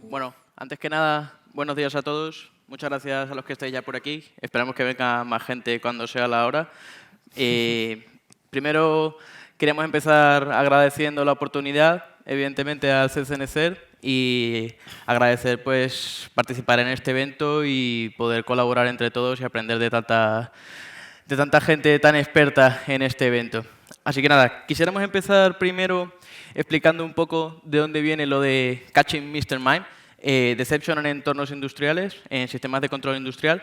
Bueno, antes que nada, buenos días a todos. Muchas gracias a los que estáis ya por aquí. Esperamos que venga más gente cuando sea la hora. Primero, queríamos empezar agradeciendo la oportunidad, evidentemente, al CCNCER y agradecer pues, participar en este evento y poder colaborar entre todos y aprender de tanta gente tan experta en este evento. Así que nada, quisiéramos empezar primero explicando un poco de dónde viene lo de Catching Mr. Mime, Deception en entornos industriales, en sistemas de control industrial.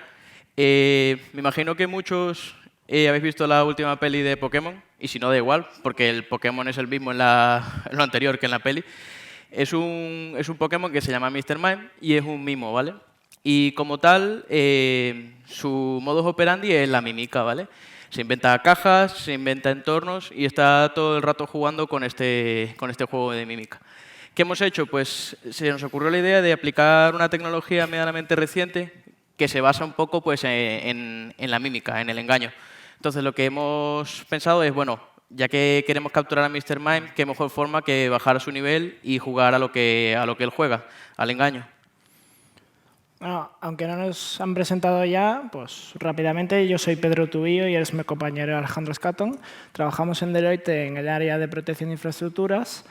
Me imagino que muchos habéis visto la última peli de Pokémon, y si no, da igual, porque el Pokémon es el mismo en lo anterior que en la peli. Es un Pokémon que se llama Mr. Mime y es un mimo, ¿vale? Y como tal, su modus operandi es la mímica, ¿vale? Se inventa cajas, se inventa entornos y está todo el rato jugando con este juego de mímica. ¿Qué hemos hecho? Pues se nos ocurrió la idea de aplicar una tecnología medianamente reciente que se basa un poco pues, en la mímica, en el engaño. Entonces, lo que hemos pensado es, bueno, ya que queremos capturar a Mr. Mime, qué mejor forma que bajar su nivel y jugar a lo que él juega, al engaño. Bueno, aunque no nos han presentado ya, pues rápidamente, yo soy Pedro Tubillo y es mi compañero Alejandro Scatton. Trabajamos en Deloitte en el área de protección de infraestructuras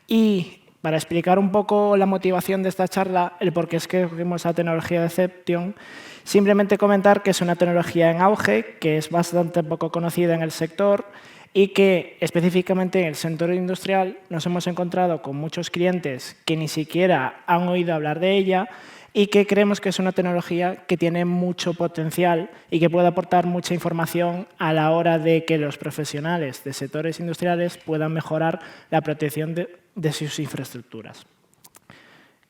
y para explicar un poco la motivación de esta charla, el por qué es que escogimos la tecnología de Deception, simplemente comentar que es una tecnología en auge, que es bastante poco conocida en el sector y que específicamente en el sector industrial nos hemos encontrado con muchos clientes que ni siquiera han oído hablar de ella y que creemos que es una tecnología que tiene mucho potencial y que puede aportar mucha información a la hora de que los profesionales de sectores industriales puedan mejorar la protección de sus infraestructuras.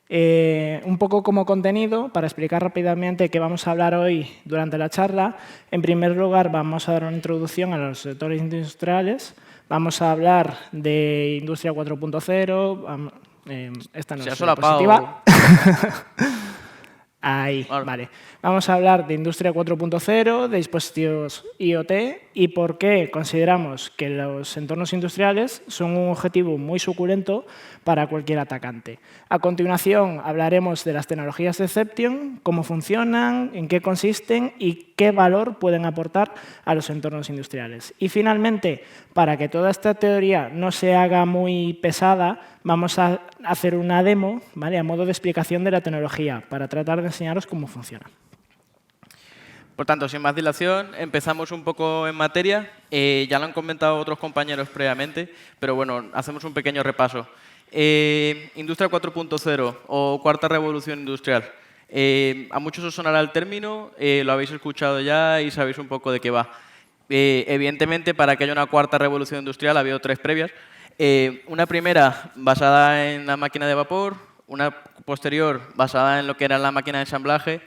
Un poco como contenido, para explicar rápidamente qué vamos a hablar hoy durante la charla, en primer lugar vamos a dar una introducción a los sectores industriales, vamos a hablar de Industria 4.0, esta no es una diapositiva. Ahí, vale. Vamos a hablar de Industria 4.0, de dispositivos IoT y por qué consideramos que los entornos industriales son un objetivo muy suculento para cualquier atacante. A continuación, hablaremos de las tecnologías de Deception, cómo funcionan, en qué consisten y qué valor pueden aportar a los entornos industriales. Y finalmente, para que toda esta teoría no se haga muy pesada, vamos a hacer una demo, ¿vale?, a modo de explicación de la tecnología para tratar de enseñaros cómo funciona. Por tanto, sin más dilación, empezamos un poco en materia. Ya lo han comentado otros compañeros previamente, pero bueno, hacemos un pequeño repaso. Industria 4.0 o cuarta revolución industrial. A muchos os sonará el término, lo habéis escuchado ya y sabéis un poco de qué va. Evidentemente, para que haya una cuarta revolución industrial ha habido tres previas. Una primera basada en la máquina de vapor, una posterior basada en lo que era la máquina de ensamblaje,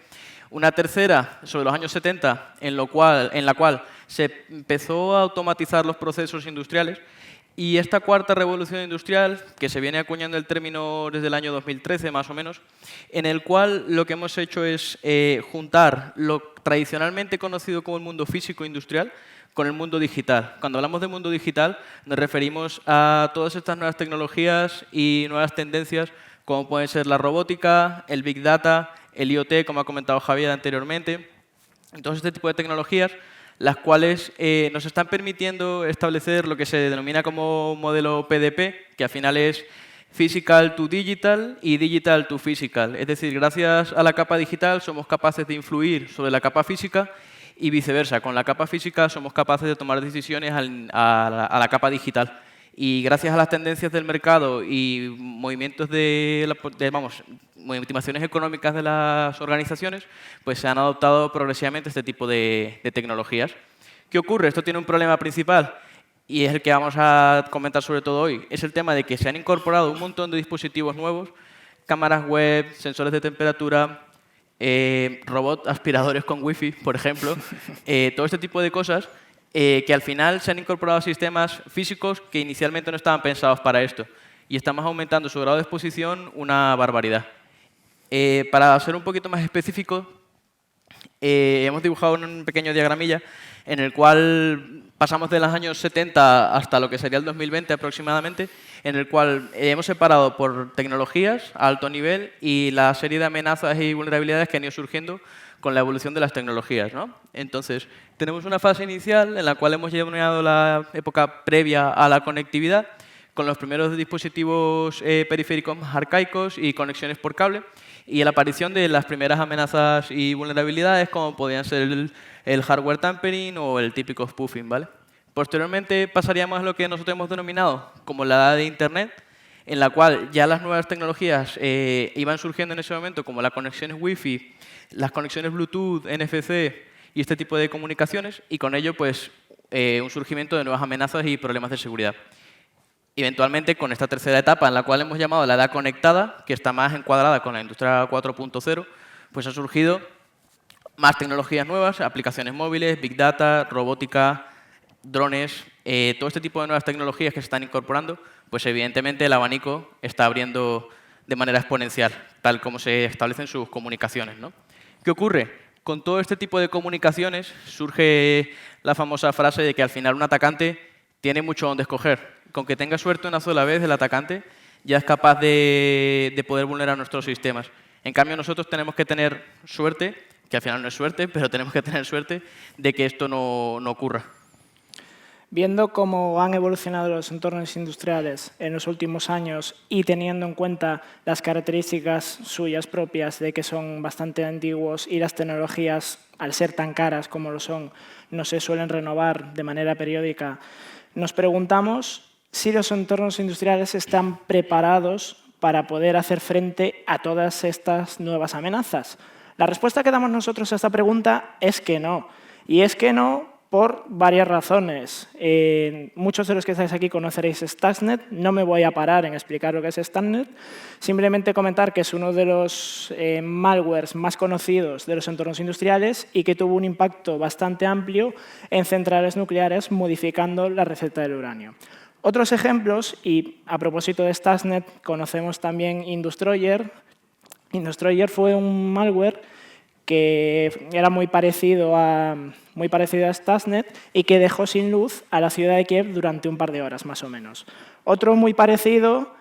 una tercera sobre los años 70 en la cual se empezó a automatizar los procesos industriales y esta cuarta revolución industrial, que se viene acuñando el término desde el año 2013 más o menos, en el cual lo que hemos hecho es juntar lo tradicionalmente conocido como el mundo físico industrial con el mundo digital. Cuando hablamos de mundo digital nos referimos a todas estas nuevas tecnologías y nuevas tendencias como pueden ser la robótica, el Big Data, el IoT, como ha comentado Javier anteriormente. Entonces, este tipo de tecnologías, las cuales nos están permitiendo establecer lo que se denomina como modelo PDP, que al final es Physical to Digital y Digital to Physical. Es decir, gracias a la capa digital somos capaces de influir sobre la capa física y viceversa. Con la capa física somos capaces de tomar decisiones a la capa digital. Y gracias a las tendencias del mercado y movimientos motivaciones económicas de las organizaciones, pues se han adoptado progresivamente este tipo de tecnologías. ¿Qué ocurre? Esto tiene un problema principal y es el que vamos a comentar sobre todo hoy. Es el tema de que se han incorporado un montón de dispositivos nuevos, cámaras web, sensores de temperatura, robots aspiradores con wifi, por ejemplo, todo este tipo de cosas que al final se han incorporado a sistemas físicos que inicialmente no estaban pensados para esto. Y estamos aumentando su grado de exposición una barbaridad. Para ser un poquito más específico, hemos dibujado un pequeño diagramilla en el cual pasamos de los años 70 hasta lo que sería el 2020 aproximadamente, en el cual hemos separado por tecnologías a alto nivel y la serie de amenazas y vulnerabilidades que han ido surgiendo con la evolución de las tecnologías, ¿no? Entonces, tenemos una fase inicial en la cual hemos llegado la época previa a la conectividad, con los primeros dispositivos periféricos más arcaicos y conexiones por cable, y la aparición de las primeras amenazas y vulnerabilidades, como podían ser el hardware tampering o el típico spoofing, ¿vale? Posteriormente pasaríamos a lo que nosotros hemos denominado como la edad de Internet, en la cual ya las nuevas tecnologías iban surgiendo en ese momento, como las conexiones Wi-Fi, las conexiones Bluetooth, NFC y este tipo de comunicaciones, y con ello pues, un surgimiento de nuevas amenazas y problemas de seguridad. Eventualmente, con esta tercera etapa, en la cual hemos llamado la edad conectada, que está más encuadrada con la industria 4.0, pues ha surgido más tecnologías nuevas, aplicaciones móviles, Big Data, robótica, drones, todo este tipo de nuevas tecnologías que se están incorporando, pues evidentemente el abanico está abriendo de manera exponencial, tal como se establecen sus comunicaciones, ¿no? ¿Qué ocurre? Con todo este tipo de comunicaciones surge la famosa frase de que al final un atacante tiene mucho donde escoger. Con que tenga suerte una sola vez el atacante, ya es capaz de poder vulnerar nuestros sistemas. En cambio, nosotros tenemos que tener suerte, que al final no es suerte, pero tenemos que tener suerte de que esto no ocurra. Viendo cómo han evolucionado los entornos industriales en los últimos años y teniendo en cuenta las características suyas propias de que son bastante antiguos y las tecnologías, al ser tan caras como lo son, no se suelen renovar de manera periódica, nos preguntamos si los entornos industriales están preparados para poder hacer frente a todas estas nuevas amenazas. La respuesta que damos nosotros a esta pregunta es que no. Y es que no por varias razones. Muchos de los que estáis aquí conoceréis Stuxnet. No me voy a parar en explicar lo que es Stuxnet. Simplemente comentar que es uno de los malwares más conocidos de los entornos industriales y que tuvo un impacto bastante amplio en centrales nucleares, modificando la receta del uranio. Otros ejemplos, y a propósito de Stuxnet, conocemos también Industroyer. Industroyer fue un malware que era muy parecido a Stuxnet y que dejó sin luz a la ciudad de Kiev durante un par de horas, más o menos. Otro muy parecido,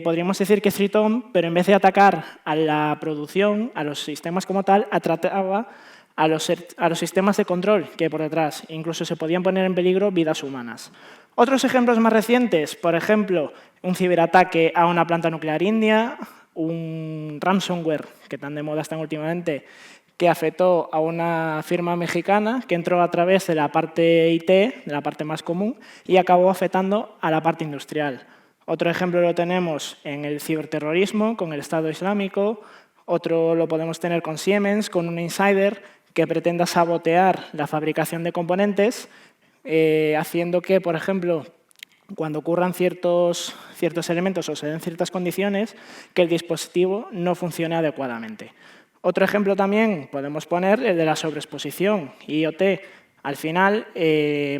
podríamos decir que es Triton, pero en vez de atacar a la producción, a los sistemas como tal, atacaba a los sistemas de control que hay por detrás. Incluso se podían poner en peligro vidas humanas. Otros ejemplos más recientes, por ejemplo, un ciberataque a una planta nuclear india, un ransomware, que tan de moda están últimamente, que afectó a una firma mexicana que entró a través de la parte IT, de la parte más común, y acabó afectando a la parte industrial. Otro ejemplo lo tenemos en el ciberterrorismo, con el Estado Islámico. Otro lo podemos tener con Siemens, con un insider que pretenda sabotear la fabricación de componentes, haciendo que, por ejemplo, cuando ocurran ciertos elementos o se den ciertas condiciones, que el dispositivo no funcione adecuadamente. Otro ejemplo también podemos poner el de la sobreexposición, IoT. Al final,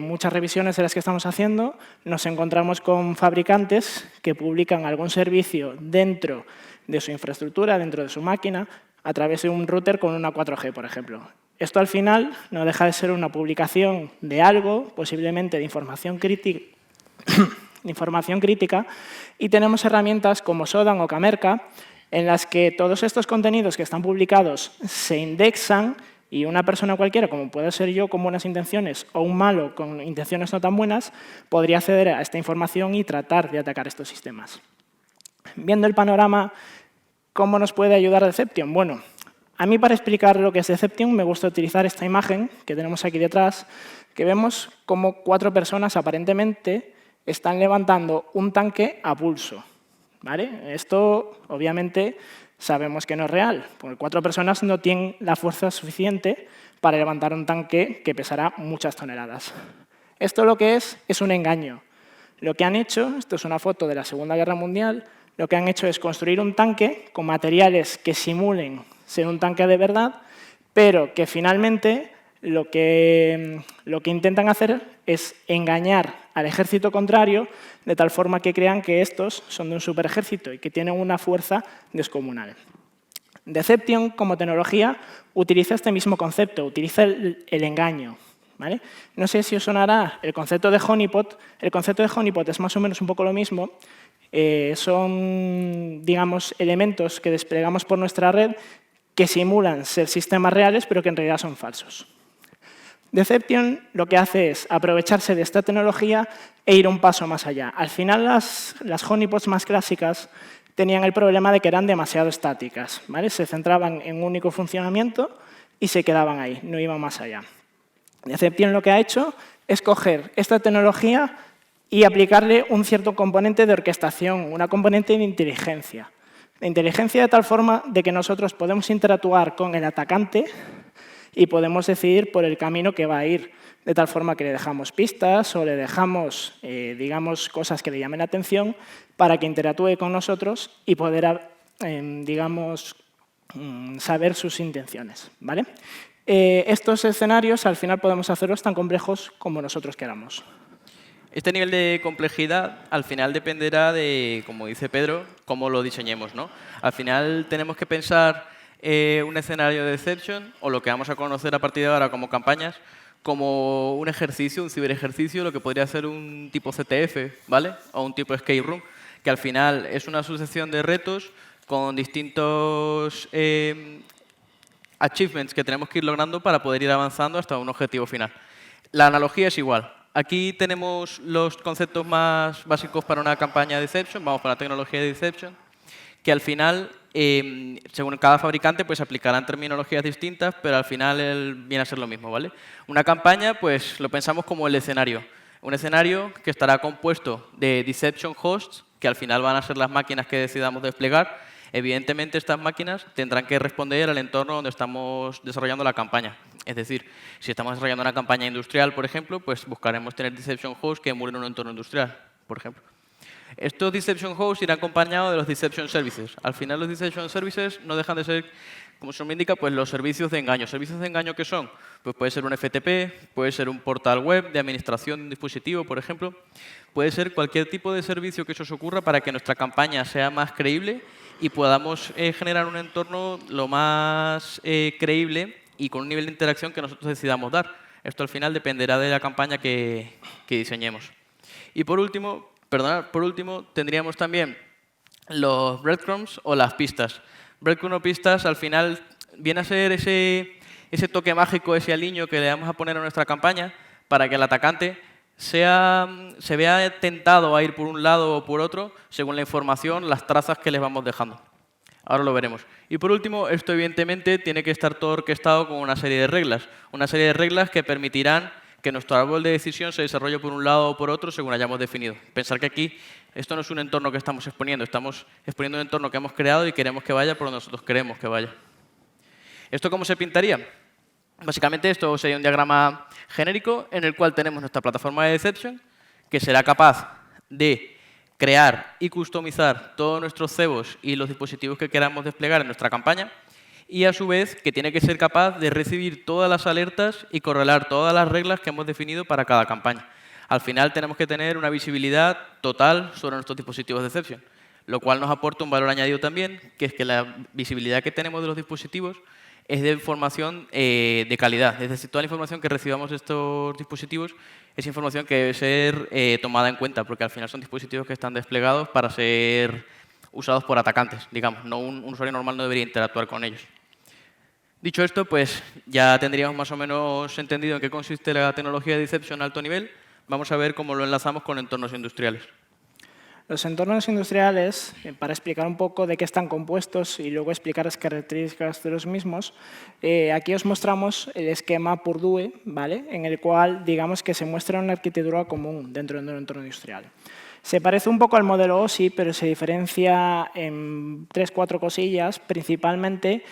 muchas revisiones de las que estamos haciendo, nos encontramos con fabricantes que publican algún servicio dentro de su infraestructura, dentro de su máquina, a través de un router con una 4G, por ejemplo. Esto al final no deja de ser una publicación de algo, posiblemente de información crítica, y tenemos herramientas como Sodan o Camerca, en las que todos estos contenidos que están publicados se indexan y una persona cualquiera, como puede ser yo con buenas intenciones o un malo con intenciones no tan buenas, podría acceder a esta información y tratar de atacar estos sistemas. Viendo el panorama, ¿cómo nos puede ayudar Deception? Bueno, a mí para explicar lo que es Deception me gusta utilizar esta imagen que tenemos aquí detrás, que vemos como 4 personas aparentemente están levantando un tanque a pulso. ¿Vale? Esto, obviamente, sabemos que no es real, porque 4 personas no tienen la fuerza suficiente para levantar un tanque que pesará muchas toneladas. Esto lo que es un engaño. Lo que han hecho, esto es una foto de la Segunda Guerra Mundial, lo que han hecho es construir un tanque con materiales que simulen ser un tanque de verdad, pero que finalmente lo que intentan hacer es engañar al ejército contrario de tal forma que crean que estos son de un superejército y que tienen una fuerza descomunal. Deception, como tecnología, utiliza este mismo concepto, utiliza el engaño. ¿Vale? No sé si os sonará el concepto de honeypot. El concepto de honeypot es más o menos un poco lo mismo. Son, digamos, elementos que desplegamos por nuestra red que simulan ser sistemas reales, pero que en realidad son falsos. Deception lo que hace es aprovecharse de esta tecnología e ir un paso más allá. Al final, las honeypots más clásicas tenían el problema de que eran demasiado estáticas, ¿vale? Se centraban en un único funcionamiento y se quedaban ahí, no iban más allá. Deception lo que ha hecho es coger esta tecnología y aplicarle un cierto componente de orquestación, una componente de inteligencia. La inteligencia de tal forma de que nosotros podemos interactuar con el atacante y podemos decidir por el camino que va a ir, de tal forma que le dejamos pistas o le dejamos, digamos, cosas que le llamen la atención para que interactúe con nosotros y poder, digamos, saber sus intenciones, ¿vale? Estos escenarios, al final, podemos hacerlos tan complejos como nosotros queramos. Este nivel de complejidad, al final, dependerá de, como dice Pedro, cómo lo diseñemos, ¿no? Al final, tenemos que pensar un escenario de Deception, o lo que vamos a conocer a partir de ahora como campañas, como un ejercicio, un ciberejercicio, lo que podría ser un tipo CTF, ¿vale? O un tipo escape room, que al final es una sucesión de retos con distintos achievements que tenemos que ir logrando para poder ir avanzando hasta un objetivo final. La analogía es igual. Aquí tenemos los conceptos más básicos para una campaña de Deception, vamos para la tecnología de Deception, que al final, según cada fabricante, pues aplicarán terminologías distintas, pero al final viene a ser lo mismo, ¿vale? Una campaña, pues lo pensamos como el escenario. Un escenario que estará compuesto de Deception hosts, que al final van a ser las máquinas que decidamos desplegar. Evidentemente, estas máquinas tendrán que responder al entorno donde estamos desarrollando la campaña. Es decir, si estamos desarrollando una campaña industrial, por ejemplo, pues buscaremos tener Deception hosts que emulen un entorno industrial, por ejemplo. Estos Deception hosts irán acompañados de los Deception services. Al final, los Deception services no dejan de ser, como su nombre indica, pues los servicios de engaño. ¿Servicios de engaño qué son? Pues puede ser un FTP, puede ser un portal web de administración de un dispositivo, por ejemplo. Puede ser cualquier tipo de servicio que se os ocurra para que nuestra campaña sea más creíble y podamos generar un entorno lo más creíble y con un nivel de interacción que nosotros decidamos dar. Esto al final dependerá de la campaña que diseñemos. Y por último, tendríamos también los breadcrumbs o las pistas. Breadcrumbs o pistas al final viene a ser ese toque mágico, ese aliño que le vamos a poner a nuestra campaña para que el atacante se vea tentado a ir por un lado o por otro según la información, las trazas que les vamos dejando. Ahora lo veremos. Y por último, esto evidentemente tiene que estar todo orquestado con una serie de reglas. Una serie de reglas que permitirán que nuestro árbol de decisión se desarrolle por un lado o por otro según hayamos definido. Pensar que aquí esto no es un entorno que estamos exponiendo un entorno que hemos creado y queremos que vaya por donde nosotros queremos que vaya. ¿Esto cómo se pintaría? Básicamente esto sería un diagrama genérico en el cual tenemos nuestra plataforma de Deception, que será capaz de crear y customizar todos nuestros cebos y los dispositivos que queramos desplegar en nuestra campaña, y a su vez que tiene que ser capaz de recibir todas las alertas y correlar todas las reglas que hemos definido para cada campaña. Al final tenemos que tener una visibilidad total sobre nuestros dispositivos de Deception, lo cual nos aporta un valor añadido también, que es que la visibilidad que tenemos de los dispositivos es de información de calidad. Es decir, toda la información que recibamos de estos dispositivos es información que debe ser tomada en cuenta, porque al final son dispositivos que están desplegados para ser usados por atacantes, digamos. No, un usuario normal no debería interactuar con ellos. Dicho esto, pues ya tendríamos más o menos entendido en qué consiste la tecnología de Deception a alto nivel. Vamos a ver cómo lo enlazamos con entornos industriales. Los entornos industriales, para explicar un poco de qué están compuestos y luego explicar las características de los mismos, aquí os mostramos el esquema Purdue, ¿vale? En el cual digamos que se muestra una arquitectura común dentro de un entorno industrial. Se parece un poco al modelo OSI, pero se diferencia en 3-4 cosillas, principalmente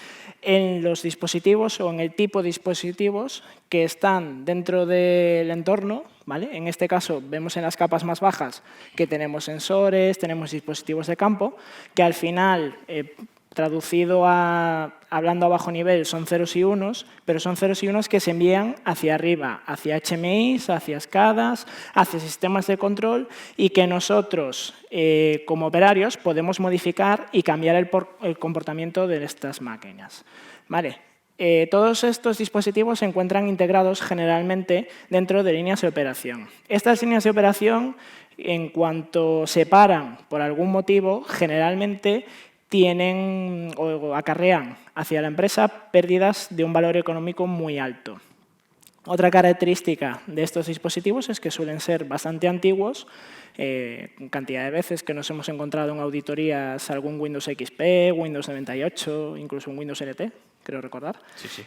en los dispositivos o en el tipo de dispositivos que están dentro del entorno, ¿vale? En este caso, vemos en las capas más bajas que tenemos sensores, tenemos dispositivos de campo, que al final Traducido hablando a bajo nivel, son ceros y unos, pero son ceros y unos que se envían hacia arriba, hacia HMIs, hacia SCADAs, hacia sistemas de control y que nosotros, como operarios, podemos modificar y cambiar el comportamiento de estas máquinas. ¿Vale? Todos estos dispositivos se encuentran integrados generalmente dentro de líneas de operación. Estas líneas de operación, en cuanto se paran por algún motivo, generalmente tienen o acarrean hacia la empresa pérdidas de un valor económico muy alto. Otra característica de estos dispositivos es que suelen ser bastante antiguos, cantidad de veces que nos hemos encontrado en auditorías algún Windows XP, Windows 98, incluso un Windows NT, creo recordar. Sí, sí.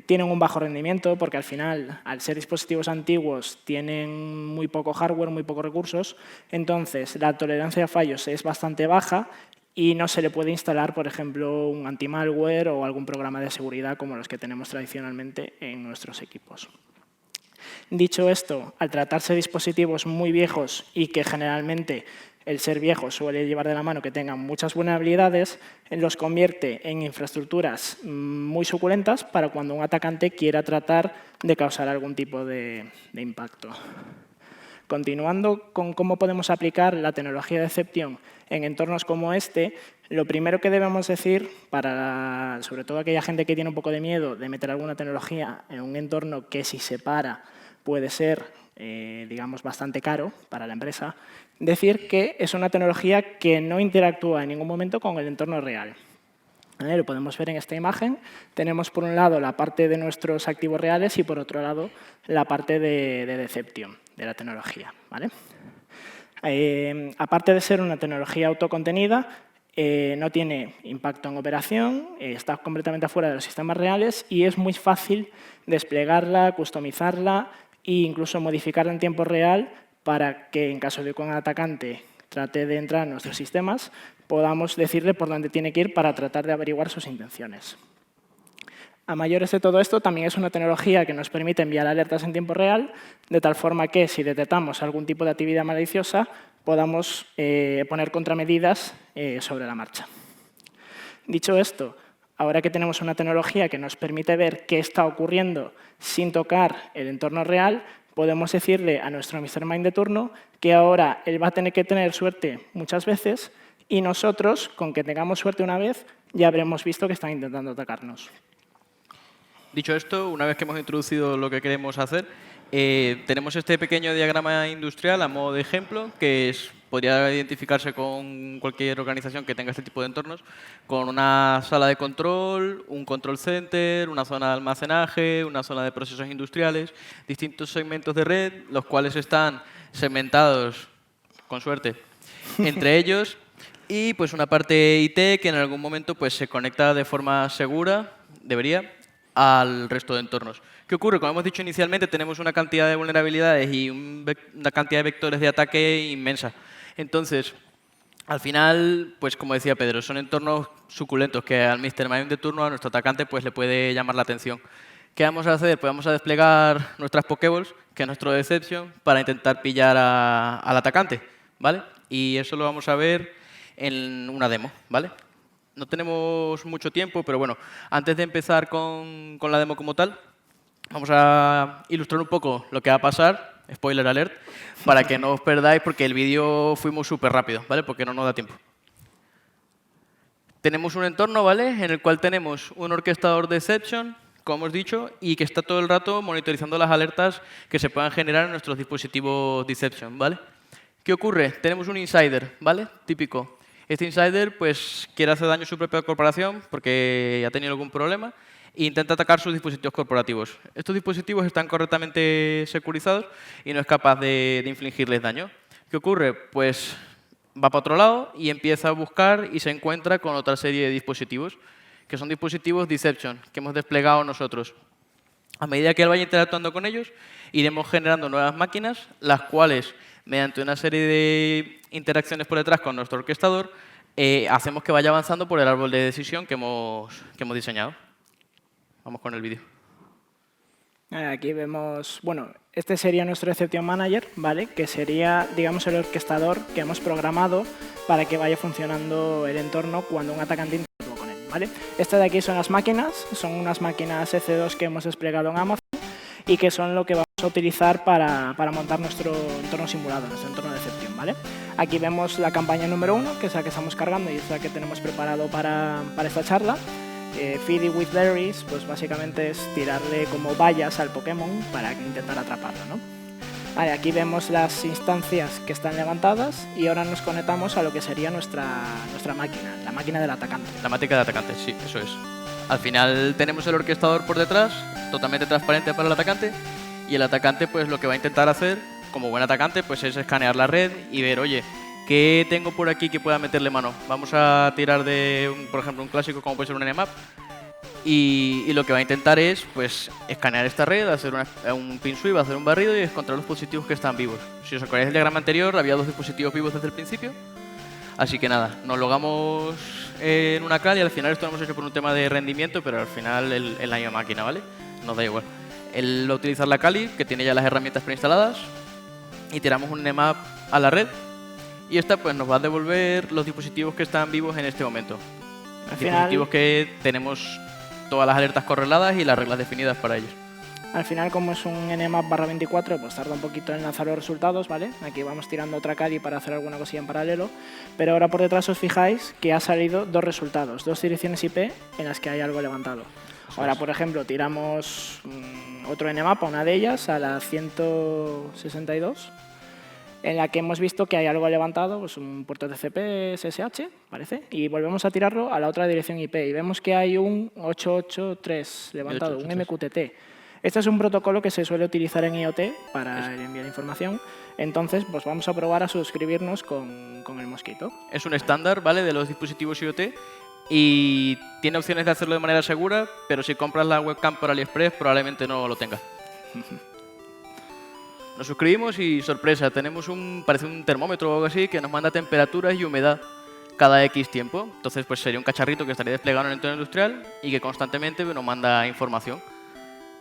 Tienen un bajo rendimiento porque al final, al ser dispositivos antiguos, tienen muy poco hardware, muy pocos recursos, entonces la tolerancia a fallos es bastante baja y no se le puede instalar, por ejemplo, un anti-malware o algún programa de seguridad como los que tenemos tradicionalmente en nuestros equipos. Dicho esto, al tratarse de dispositivos muy viejos y que generalmente el ser viejo suele llevar de la mano que tengan muchas vulnerabilidades, los convierte en infraestructuras muy suculentas para cuando un atacante quiera tratar de causar algún tipo de impacto. Continuando con cómo podemos aplicar la tecnología de Deception en entornos como este, lo primero que debemos decir, para sobre todo aquella gente que tiene un poco de miedo de meter alguna tecnología en un entorno que si se para puede ser, digamos, bastante caro para la empresa, decir que es una tecnología que no interactúa en ningún momento con el entorno real. Lo podemos ver en esta imagen. Tenemos por un lado la parte de nuestros activos reales y por otro lado la parte de Deception, de la tecnología. ¿Vale? Aparte de ser una tecnología autocontenida, no tiene impacto en operación, está completamente fuera de los sistemas reales y es muy fácil desplegarla, customizarla e incluso modificarla en tiempo real para que en caso de que un atacante trate de entrar en nuestros sistemas, podamos decirle por dónde tiene que ir para tratar de averiguar sus intenciones. A mayores de todo esto, también es una tecnología que nos permite enviar alertas en tiempo real, de tal forma que si detectamos algún tipo de actividad maliciosa, podamos poner contramedidas sobre la marcha. Dicho esto, ahora que tenemos una tecnología que nos permite ver qué está ocurriendo sin tocar el entorno real, podemos decirle a nuestro Mr. Mind de turno que ahora él va a tener que tener suerte muchas veces y nosotros, con que tengamos suerte una vez, ya habremos visto que están intentando atacarnos. Dicho esto, una vez que hemos introducido lo que queremos hacer, tenemos este pequeño diagrama industrial a modo de ejemplo, que podría identificarse con cualquier organización que tenga este tipo de entornos, con una sala de control, un control center, una zona de almacenaje, una zona de procesos industriales, distintos segmentos de red, los cuales están segmentados, con suerte, entre ellos, y pues una parte IT que en algún momento pues, se conecta de forma segura, debería, al resto de entornos. ¿Qué ocurre? Como hemos dicho inicialmente, tenemos una cantidad de vulnerabilidades y una cantidad de vectores de ataque inmensa. Entonces, al final, pues como decía Pedro, son entornos suculentos que al Mr. Mind de turno, a nuestro atacante, pues le puede llamar la atención. ¿Qué vamos a hacer? Pues vamos a desplegar nuestras Pokéballs, que es nuestro Deception, para intentar pillar al atacante, ¿vale? Y eso lo vamos a ver en una demo, ¿vale? No tenemos mucho tiempo, pero bueno, antes de empezar con la demo como tal, vamos a ilustrar un poco lo que va a pasar, spoiler alert, para que no os perdáis, porque el vídeo fuimos súper rápido, ¿vale? Porque no nos da tiempo. Tenemos un entorno, ¿vale? En el cual tenemos un orquestador de Deception, como hemos dicho, y que está todo el rato monitorizando las alertas que se puedan generar en nuestros dispositivos Deception, ¿vale? ¿Qué ocurre? Tenemos un insider, ¿vale? Típico. Este insider pues, quiere hacer daño a su propia corporación porque ha tenido algún problema e intenta atacar sus dispositivos corporativos. Estos dispositivos están correctamente securizados y no es capaz de infligirles daño. ¿Qué ocurre? Pues va para otro lado y empieza a buscar y se encuentra con otra serie de dispositivos, que son dispositivos Deception, que hemos desplegado nosotros. A medida que él vaya interactuando con ellos, iremos generando nuevas máquinas, las cuales, mediante una serie de interacciones por detrás con nuestro orquestador, hacemos que vaya avanzando por el árbol de decisión que hemos diseñado. Vamos con el vídeo. Aquí vemos, bueno, este sería nuestro Exception Manager, ¿vale? Que sería, digamos, el orquestador que hemos programado para que vaya funcionando el entorno cuando un atacante interactúa con él, ¿vale? Este de aquí son las máquinas, son unas máquinas EC2 que hemos desplegado en Amazon y que son lo que vamos a utilizar para montar nuestro entorno simulado, nuestro entorno de Exception, ¿vale? Aquí vemos la campaña número 1, que es la que estamos cargando y es la que tenemos preparado para esta charla. Feed it with berries, pues básicamente es tirarle como vallas al Pokémon para intentar atraparlo, ¿no? Vale, aquí vemos las instancias que están levantadas y ahora nos conectamos a lo que sería nuestra máquina, la máquina del atacante. La máquina del atacante, sí, eso es. Al final tenemos el orquestador por detrás, totalmente transparente para el atacante, y el atacante pues lo que va a intentar hacer, como buen atacante, pues es escanear la red y ver, oye, ¿qué tengo por aquí que pueda meterle mano? Vamos a tirar de, por ejemplo, un clásico como puede ser un Nmap. Y lo que va a intentar es pues, escanear esta red, hacer un pin sweep, hacer un barrido y encontrar los dispositivos que están vivos. Si os acordáis del diagrama anterior, había 2 dispositivos vivos desde el principio. Así que nada, nos logamos en una cal y al final esto lo hemos hecho por un tema de rendimiento, pero al final es la misma máquina, ¿vale? Nos da igual. Él va a utilizar la Kali, que tiene ya las herramientas preinstaladas, y tiramos un Nmap a la red. Y esta pues nos va a devolver los dispositivos que están vivos en este momento. Dispositivos que tenemos todas las alertas correladas y las reglas definidas para ellos. Al final, como es un Nmap/24, pues tarda un poquito en lanzar los resultados, ¿vale? Aquí vamos tirando otra Kali para hacer alguna cosilla en paralelo, pero ahora por detrás os fijáis que ha salido 2 resultados, 2 direcciones IP en las que hay algo levantado. Ahora, por ejemplo, tiramos otro Nmap a una de ellas, a la 162, en la que hemos visto que hay algo levantado, pues un puerto TCP SSH, parece, y volvemos a tirarlo a la otra dirección IP y vemos que hay un 883 levantado, un MQTT. Este es un protocolo que se suele utilizar en IoT para enviar información, entonces pues vamos a probar a suscribirnos con el Mosquito. Es un estándar, ¿vale?, de los dispositivos IoT y tiene opciones de hacerlo de manera segura, pero si compras la webcam por AliExpress probablemente no lo tenga. Nos suscribimos y, sorpresa, tenemos parece un termómetro o algo así que nos manda temperaturas y humedad cada X tiempo. Entonces, pues sería un cacharrito que estaría desplegado en el entorno industrial y que constantemente nos manda información.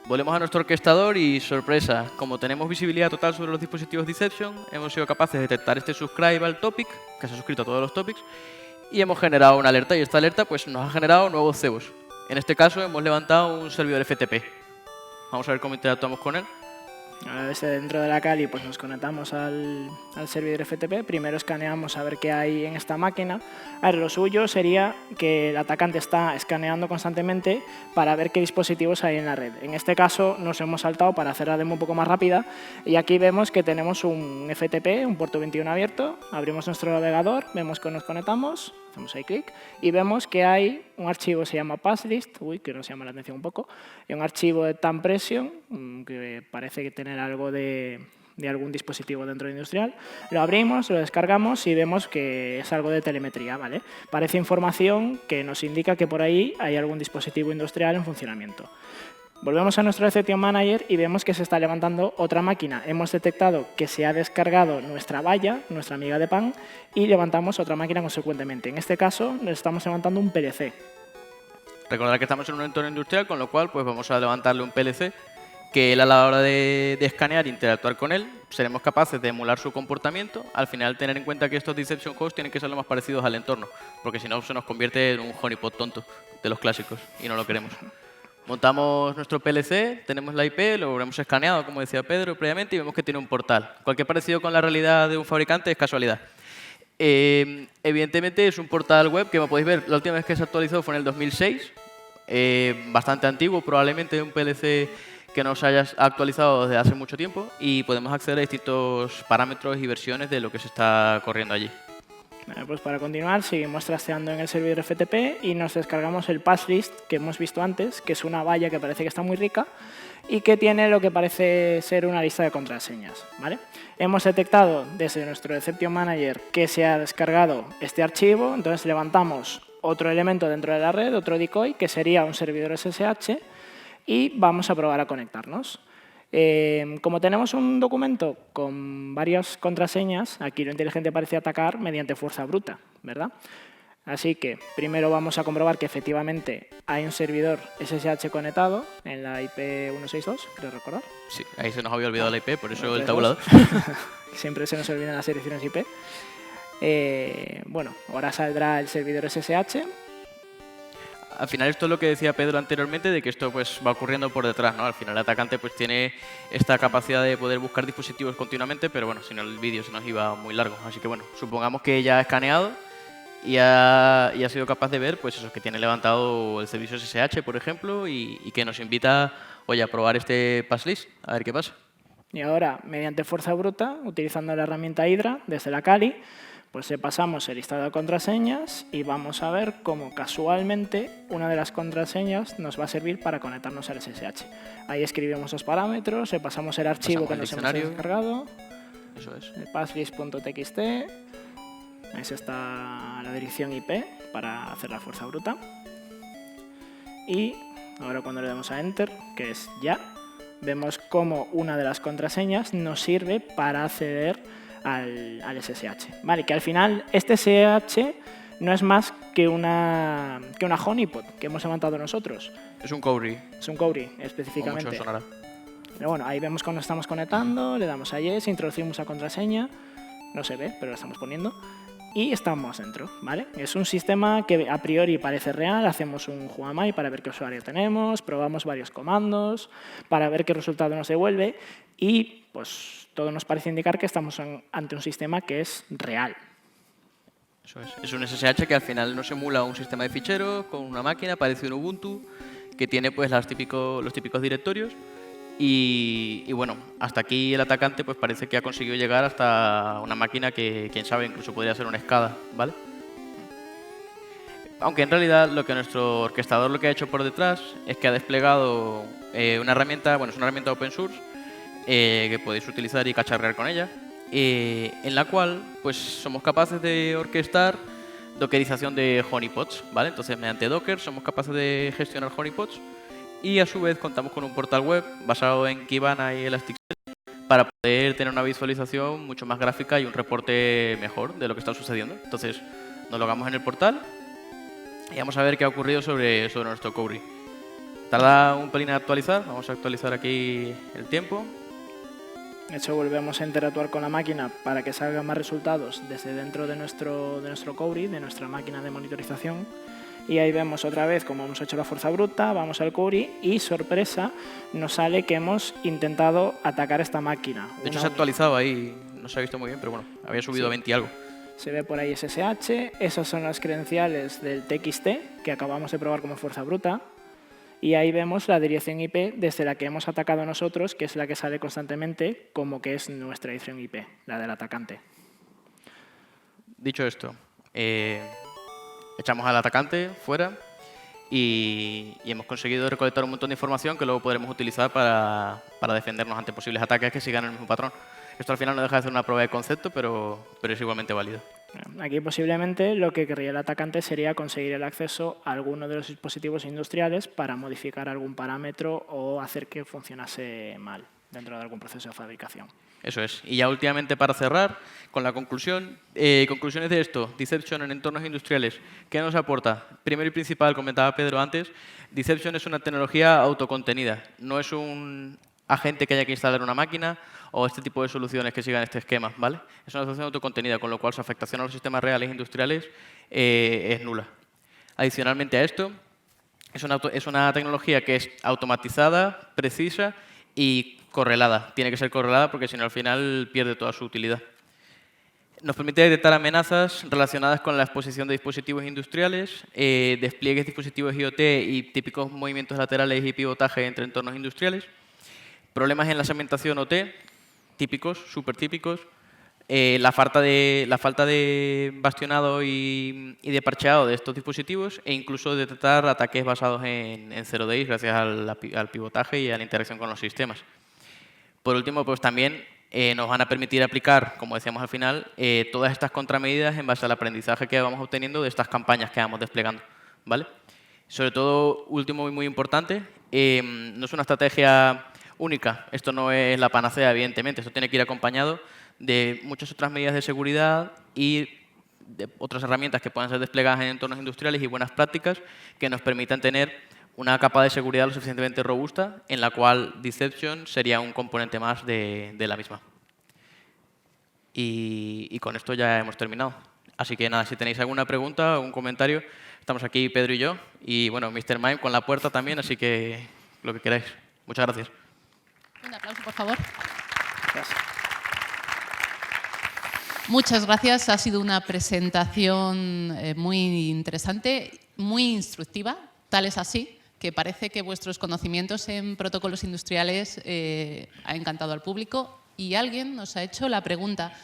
Volvemos a nuestro orquestador y, sorpresa, como tenemos visibilidad total sobre los dispositivos Deception, hemos sido capaces de detectar este subscribe al topic, que se ha suscrito a todos los topics, y hemos generado una alerta, y esta alerta pues nos ha generado nuevos cebos. En este caso hemos levantado un servidor FTP. Vamos a ver cómo interactuamos con él. Ahora desde dentro de la Kali pues nos conectamos al servidor FTP, primero escaneamos a ver qué hay en esta máquina. A ver, lo suyo sería que el atacante está escaneando constantemente para ver qué dispositivos hay en la red. En este caso nos hemos saltado para hacer la demo un poco más rápida y aquí vemos que tenemos un FTP, un puerto 21 abierto, abrimos nuestro navegador, vemos que nos conectamos, hacemos ahí clic y vemos que hay un archivo que se llama passlist, que nos llama la atención un poco, y un archivo de tampression que parece que tener algo de algún dispositivo dentro de industrial. Lo abrimos, lo descargamos y vemos que es algo de telemetría, ¿vale? Parece información que nos indica que por ahí hay algún dispositivo industrial en funcionamiento. Volvemos a nuestro Exception Manager y vemos que se está levantando otra máquina. Hemos detectado que se ha descargado nuestra valla, nuestra miga de pan, y levantamos otra máquina consecuentemente. En este caso, estamos levantando un PLC. Recordad que estamos en un entorno industrial, con lo cual pues vamos a levantarle un PLC que él, a la hora de escanear e interactuar con él, seremos capaces de emular su comportamiento. Al final, tener en cuenta que estos Deception hosts tienen que ser lo más parecidos al entorno, porque si no se nos convierte en un honeypot tonto de los clásicos y no lo queremos. Montamos nuestro PLC, tenemos la IP, lo hemos escaneado, como decía Pedro previamente, y vemos que tiene un portal. Cualquier parecido con la realidad de un fabricante es casualidad. Evidentemente es un portal web que, como podéis ver, la última vez que se actualizó fue en el 2006, bastante antiguo, probablemente un PLC que no se haya actualizado desde hace mucho tiempo, y podemos acceder a distintos parámetros y versiones de lo que se está corriendo allí. Bueno, pues para continuar, seguimos trasteando en el servidor FTP y nos descargamos el passlist que hemos visto antes, que es una valla que parece que está muy rica y que tiene lo que parece ser una lista de contraseñas, ¿vale? Hemos detectado desde nuestro Exception Manager que se ha descargado este archivo, entonces levantamos otro elemento dentro de la red, otro decoy, que sería un servidor SSH, y vamos a probar a conectarnos. Como tenemos un documento con varias contraseñas, aquí lo inteligente parece atacar mediante fuerza bruta, ¿verdad? Así que primero vamos a comprobar que efectivamente hay un servidor SSH conectado en la IP 162, creo recordar. Sí, ahí se nos había olvidado la IP, por eso el 132. tabulador. Siempre se nos olvidan las direcciones IP. Bueno, ahora saldrá el servidor SSH. Al final esto es lo que decía Pedro anteriormente, de que esto pues va ocurriendo por detrás, ¿no? Al final el atacante pues tiene esta capacidad de poder buscar dispositivos continuamente, pero bueno, si no el vídeo se nos iba muy largo. Así que bueno, supongamos que ya ha escaneado y ha sido capaz de ver pues eso, que tiene levantado el servicio SSH, por ejemplo, y que nos invita, oye, a probar este passlist, a ver qué pasa. Y ahora, mediante fuerza bruta, utilizando la herramienta Hydra desde la Kali, pues pasamos el listado de contraseñas y vamos a ver cómo casualmente una de las contraseñas nos va a servir para conectarnos al SSH. Ahí escribimos los parámetros, le pasamos el archivo que nos hemos descargado, eso es. el passlist.txt, ahí está la dirección IP para hacer la fuerza bruta. Y ahora cuando le damos a Enter, que es ya, vemos cómo una de las contraseñas nos sirve para acceder al SSH. Vale, que al final este SSH no es más que una honeypot que hemos levantado nosotros. Es un Cowry. Es un Cowry, específicamente. Mucho sonará. Pero bueno, ahí vemos cuando estamos conectando, le damos a Yes, introducimos la contraseña, no se ve, pero la estamos poniendo, y estamos dentro, ¿vale? Es un sistema que a priori parece real, hacemos un Juamai para ver qué usuario tenemos, probamos varios comandos para ver qué resultado nos devuelve y pues todo nos parece indicar que estamos ante un sistema que es real. Eso es. Es un SSH que al final nos emula un sistema de ficheros con una máquina parecido a un Ubuntu que tiene pues los típicos directorios y bueno, hasta aquí el atacante pues parece que ha conseguido llegar hasta una máquina que quién sabe incluso podría ser una SCADA, ¿vale? Aunque en realidad lo que nuestro orquestador lo que ha hecho por detrás es que ha desplegado una herramienta, bueno, es una herramienta open source que podéis utilizar y cacharrear con ella, en la cual pues somos capaces de orquestar dockerización de honeypots, ¿vale? Entonces mediante Docker somos capaces de gestionar honeypots y a su vez contamos con un portal web basado en Kibana y Elasticsearch para poder tener una visualización mucho más gráfica y un reporte mejor de lo que está sucediendo. Entonces nos logamos en el portal y vamos a ver qué ha ocurrido sobre nuestro Cowry. Tarda un pelín en actualizar, vamos a actualizar aquí el tiempo. De hecho, volvemos a interactuar con la máquina para que salgan más resultados desde dentro de nuestro Cowry, de nuestra máquina de monitorización. Y ahí vemos otra vez cómo hemos hecho la fuerza bruta, vamos al Cowry y, sorpresa, nos sale que hemos intentado atacar esta máquina. De hecho, se ha actualizado ahí, no se ha visto muy bien, pero bueno, había subido a 20 y algo. Se ve por ahí SSH, esas son las credenciales del TXT que acabamos de probar como fuerza bruta. Y ahí vemos la dirección IP desde la que hemos atacado nosotros, que es la que sale constantemente como que es nuestra dirección IP, la del atacante. Dicho esto, echamos al atacante fuera y hemos conseguido recolectar un montón de información que luego podremos utilizar para defendernos ante posibles ataques que sigan el mismo patrón. Esto al final no deja de ser una prueba de concepto, pero es igualmente válido. Aquí posiblemente lo que querría el atacante sería conseguir el acceso a alguno de los dispositivos industriales para modificar algún parámetro o hacer que funcionase mal dentro de algún proceso de fabricación. Eso es. Y ya últimamente para cerrar, con la conclusión, conclusiones de esto, Deception en entornos industriales, ¿qué nos aporta? Primero y principal, comentaba Pedro antes, Deception es una tecnología autocontenida, no es un agente que haya que instalar una máquina o este tipo de soluciones que sigan este esquema, ¿vale? Es una solución autocontenida, con lo cual su afectación a los sistemas reales industriales es nula. Adicionalmente a esto, es una tecnología que es automatizada, precisa y correlada. Tiene que ser correlada porque si no al final pierde toda su utilidad. Nos permite detectar amenazas relacionadas con la exposición de dispositivos industriales, despliegues de dispositivos IoT y típicos movimientos laterales y pivotaje entre entornos industriales, problemas en la segmentación OT, típicos, súper típicos, la falta de bastionado y de parcheado de estos dispositivos e incluso detectar ataques basados en zero days gracias al pivotaje y a la interacción con los sistemas. Por último, pues también nos van a permitir aplicar, como decíamos al final, todas estas contramedidas en base al aprendizaje que vamos obteniendo de estas campañas que vamos desplegando, ¿vale? Sobre todo, último y muy importante, no es una estrategia única. Esto no es la panacea, evidentemente. Esto tiene que ir acompañado de muchas otras medidas de seguridad y otras herramientas que puedan ser desplegadas en entornos industriales y buenas prácticas que nos permitan tener una capa de seguridad lo suficientemente robusta en la cual Deception sería un componente más de la misma. Y con esto ya hemos terminado. Así que nada, si tenéis alguna pregunta o un comentario, estamos aquí Pedro y yo. Y bueno, Mr. Mime con la puerta también, así que lo que queráis. Muchas gracias. Un aplauso, por favor. Gracias. Muchas gracias. Ha sido una presentación muy interesante, muy instructiva. Tal es así que parece que vuestros conocimientos en protocolos industriales ha encantado al público y alguien nos ha hecho la pregunta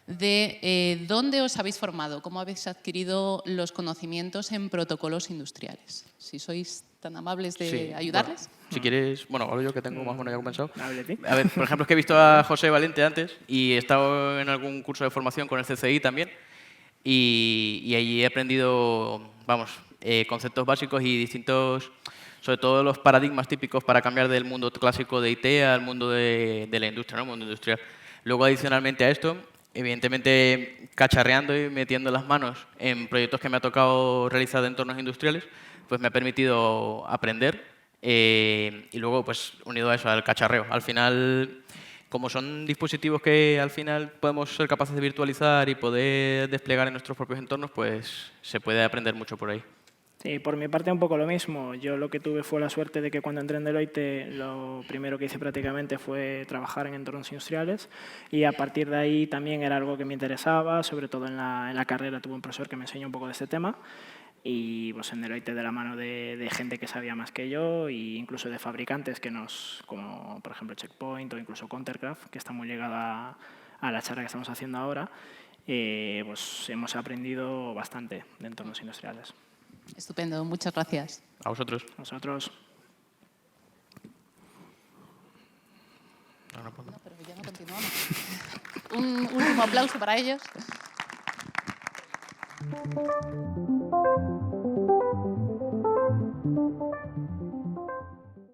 de dónde os habéis formado, cómo habéis adquirido los conocimientos en protocolos industriales. Si sois tan amables de ayudarles. Bueno, si quieres, bueno, hablo yo que tengo más o menos ya comenzado. Háblate. A ver, por ejemplo, es que he visto a José Valente antes y he estado en algún curso de formación con el CCI también y allí he aprendido, vamos, conceptos básicos y distintos, sobre todo los paradigmas típicos para cambiar del mundo clásico de IT al mundo de la industria, ¿no? El mundo industrial. Luego, adicionalmente a esto, evidentemente, cacharreando y metiendo las manos en proyectos que me ha tocado realizar de entornos industriales, pues me ha permitido aprender y luego, pues, unido a eso, al cacharreo. Al final, como son dispositivos que al final podemos ser capaces de virtualizar y poder desplegar en nuestros propios entornos, pues se puede aprender mucho por ahí. Sí, por mi parte un poco lo mismo. Yo lo que tuve fue la suerte de que cuando entré en Deloitte lo primero que hice prácticamente fue trabajar en entornos industriales y a partir de ahí también era algo que me interesaba, sobre todo en la carrera tuve un profesor que me enseñó un poco de este tema y pues en Deloitte de la mano de gente que sabía más que yo e incluso de fabricantes que como por ejemplo Checkpoint o incluso Countercraft, que está muy ligada a la charla que estamos haciendo ahora, pues hemos aprendido bastante de entornos industriales. Estupendo, muchas gracias. A vosotros. Nosotros. No, pero ya no continuamos. Un último aplauso para ellos.